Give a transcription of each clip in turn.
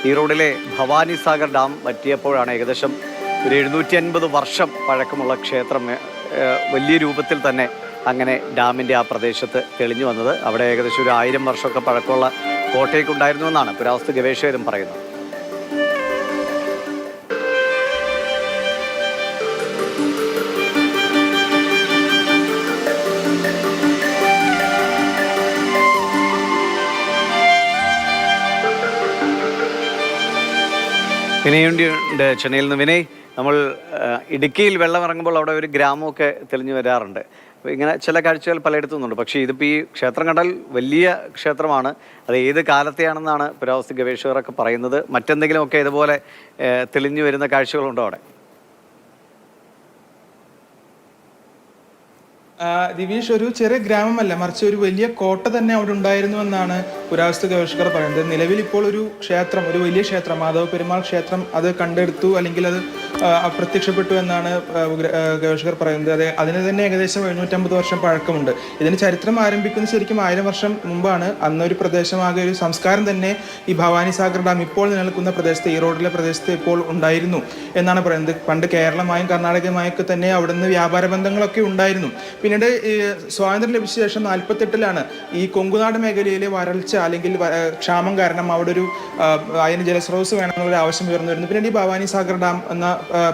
ഈറോഡിലെ Bhavani Sagar dam വറ്റിയപ്പോഴാണ് ഏകദേശം ഒരു 750 വർഷം പഴക്കമുള്ള ക്ഷേത്രം വലിയ രൂപത്തിൽ തന്നെ അങ്ങനെ ഡാമിൻ്റെ ആ പ്രദേശത്ത് തെളിഞ്ഞു വന്നത്. അവിടെ ഏകദേശം ഒരു 1000 വർഷമൊക്കെ പഴക്കമുള്ള കോട്ടയൊക്കെ ഉണ്ടായിരുന്നു എന്നാണ് പുരാവസ്തു ഗവേഷകരും പറയുന്നത്. വിനയുണ്ട് ചെന്നൈയിൽ നിന്ന്. വിനയ്, നമ്മൾ ഇടുക്കിയിൽ വെള്ളം ഇറങ്ങുമ്പോൾ അവിടെ ഒരു ഗ്രാമമൊക്കെ തെളിഞ്ഞു വരാറുണ്ട്. ഇങ്ങനെ ചില കാഴ്ചകൾ പലയിടത്തുന്നുണ്ട്. പക്ഷേ ഇതിപ്പോൾ ഈ ക്ഷേത്രം കണ്ടാൽ വലിയ ക്ഷേത്രമാണ്. അത് ഏത് കാലത്തെയാണെന്നാണ് പുരാവസ്തു ഗവേഷകരൊക്കെ പറയുന്നത്. മറ്റെന്തെങ്കിലുമൊക്കെ ഇതുപോലെ തെളിഞ്ഞു വരുന്ന കാഴ്ചകളുണ്ടോ അവിടെ? ദിവീഷ്, ഒരു ചെറിയ ഗ്രാമമല്ല, മറിച്ച് ഒരു വലിയ കോട്ട തന്നെ അവിടെ ഉണ്ടായിരുന്നു എന്നാണ് പുരാവസ്തു ഗവേഷകർ പറയുന്നത്. നിലവിൽ ഇപ്പോൾ ഒരു ക്ഷേത്രം, ഒരു വലിയ ക്ഷേത്രം, മാധവ പെരുമാൾ ക്ഷേത്രം അത് കണ്ടെടുത്തു, അല്ലെങ്കിൽ അത് പ്രത്യക്ഷപ്പെട്ടു എന്നാണ് ഗവേഷകർ പറയുന്നത്. അതിന് തന്നെ ഏകദേശം 750 വർഷം പഴക്കമുണ്ട്. ഇതിന് ചരിത്രം ആരംഭിക്കുന്നത് ശരിക്കും 1000 വർഷം മുമ്പാണ്. അന്നൊരു പ്രദേശമാകെ ഒരു സംസ്കാരം തന്നെ ഈ ഭവാനി സാഗർ ഡാം ഇപ്പോൾ നിലനിൽക്കുന്ന പ്രദേശത്ത്, ഈറോഡിലെ പ്രദേശത്ത് ഇപ്പോൾ ഉണ്ടായിരുന്നു എന്നാണ് പറയുന്നത്. പണ്ട് കേരളമായും കർണാടകയുമായൊക്കെ തന്നെ അവിടുന്ന് വ്യാപാര ബന്ധങ്ങളൊക്കെ ഉണ്ടായിരുന്നു. പിന്നീട് സ്വാതന്ത്ര്യം ലഭിച്ച ശേഷം 48-ലാണ് ഈ കൊങ്കുനാട് മേഖലയിലെ വരൾച്ച അല്ലെങ്കിൽ ക്ഷാമം കാരണം അവിടെ ഒരു അതിന് ജലസ്രോതസ് വേണമെന്നുള്ള ആവശ്യം ഉയർന്നു വരുന്നു. പിന്നീട് ഈ ഭവാനി സാഗർ ഡാം എന്ന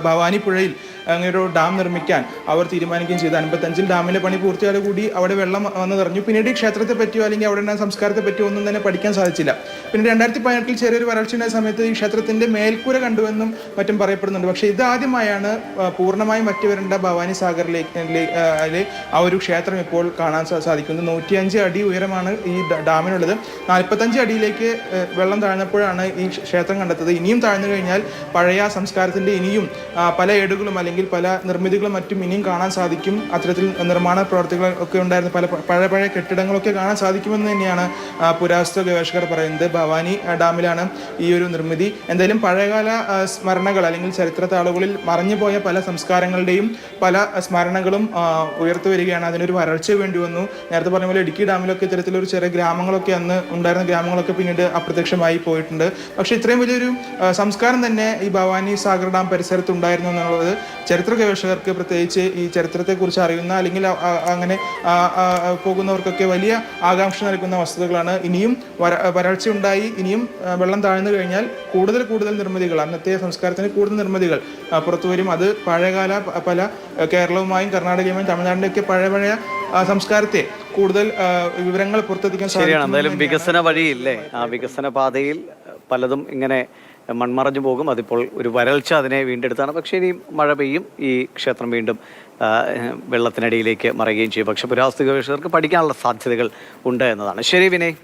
ഭവാനി പുഴയിൽ അങ്ങനെ ഒരു ഡാം നിർമ്മിക്കാൻ അവർ തീരുമാനിക്കുകയും ചെയ്തു. 55-ൽ ഡാമിലെ പണി പൂർത്തിയായ കൂടി അവിടെ വെള്ളം വന്ന് നിറഞ്ഞു. പിന്നീട് ഈ ക്ഷേത്രത്തെ പറ്റിയോ അല്ലെങ്കിൽ അവിടെ സംസ്കാരത്തെ പറ്റിയോ ഒന്നും തന്നെ പഠിക്കാൻ സാധിച്ചില്ല. പിന്നെ 2018-ൽ ചെറിയൊരു വരൾച്ചയുണ്ടായ സമയത്ത് ഈ ക്ഷേത്രത്തിന്റെ മേൽക്കൂര കണ്ടുവെന്നും മറ്റും പറയപ്പെടുന്നുണ്ട്. പക്ഷേ ഇതാദ്യമായാണ് പൂർണ്ണമായും വറ്റിവരേണ്ട ഭവാനി സാഗറിലേക്ക് ആ ഒരു ക്ഷേത്രം ഇപ്പോൾ കാണാൻ സാധിക്കുന്നത്. 105 അടി ഉയരമാണ് ഈ ഡാമിനുള്ളത്. 45 അടിയിലേക്ക് വെള്ളം താഴ്ന്നപ്പോഴാണ് ഈ ക്ഷേത്രം കണ്ടെത്തത്. ഇനിയും താഴ്ന്നു കഴിഞ്ഞാൽ പഴയ സംസ്കാരത്തിന്റെ ഇനിയും പല ഏടുകളും അല്ലെങ്കിൽ പല നിർമ്മിതികളും മറ്റും ഇനിയും കാണാൻ സാധിക്കും. അത്തരത്തിൽ നിർമ്മാണ പ്രവർത്തികൾ ഒക്കെ ഉണ്ടായിരുന്ന പഴയ കെട്ടിടങ്ങളൊക്കെ കാണാൻ സാധിക്കുമെന്ന് തന്നെയാണ് പുരാവസ്തു ഗവേഷകർ പറയുന്നത്. ഭവാനി ഡാമിലാണ് ഈ ഒരു നിർമ്മിതി. എന്തായാലും പഴയകാല സ്മരണകൾ അല്ലെങ്കിൽ ചരിത്ര താളുകളിൽ മറഞ്ഞുപോയ പല സംസ്കാരങ്ങളുടെയും പല സ്മരണകളും ഉയർത്തു വരികയാണ്. അതിനൊരു വരൾച്ച വേണ്ടി വന്നു. നേരത്തെ പറഞ്ഞ പോലെ ഇടുക്കി ഡാമിലൊക്കെ ഇത്തരത്തിലൊരു ചെറിയ ഗ്രാമങ്ങളൊക്കെ അന്ന് ഉണ്ടായിരുന്ന ഗ്രാമങ്ങളൊക്കെ പിന്നീട് അപ്രത്യക്ഷമായി പോയിട്ടുണ്ട്. പക്ഷേ ഇത്രയും വലിയൊരു സംസ്കാരം തന്നെ ഈ ഭവാനി സാഗർ ഡാം പരിസരത്ത് ഉണ്ടായിരുന്നു എന്നുള്ളത് ചരിത്ര ഗവേഷകർക്ക്, പ്രത്യേകിച്ച് ഈ ചരിത്രത്തെക്കുറിച്ച് അറിയുന്ന അല്ലെങ്കിൽ അങ്ങനെ പോകുന്നവർക്കൊക്കെ വലിയ ആകാംക്ഷ നൽകുന്ന വസ്തുതകളാണ്. ഇനിയും വരൾച്ച ഉണ്ടായി, ഇനിയും വെള്ളം താഴ്ന്നു കഴിഞ്ഞാൽ കൂടുതൽ നിർമ്മിതികൾ, അന്നത്തെ സംസ്കാരത്തിന് കൂടുതൽ നിർമ്മിതികൾ പുറത്തു വരും. അത് പഴയകാല പല കേരളവുമായും കർണാടകയുമായും തമിഴ്നാടിൻ്റെ ഒക്കെ പഴയ സംസ്കാരത്തെ കൂടുതൽ വിവരങ്ങൾ പുറത്തെത്തിക്കാൻ സാധിക്കും. എന്തായാലും വികസന വഴിയില്ലേ, ആ വികസന പാതയിൽ പലതും ഇങ്ങനെ മൺമറഞ്ഞു പോകും. അതിപ്പോൾ ഒരു വരൾച്ച അതിനെ വീണ്ടെടുത്താണ്. പക്ഷേ ഇനി മഴ പെയ്യും, ഈ ക്ഷേത്രം വീണ്ടും വെള്ളത്തിനടിയിലേക്ക് മറയുകയും ചെയ്യും. പക്ഷേ പുരാവസ്തു ഗവേഷകർക്ക് പഠിക്കാനുള്ള സാധ്യതകൾ ഉണ്ട് എന്നതാണ്. ശരി വിനയ്.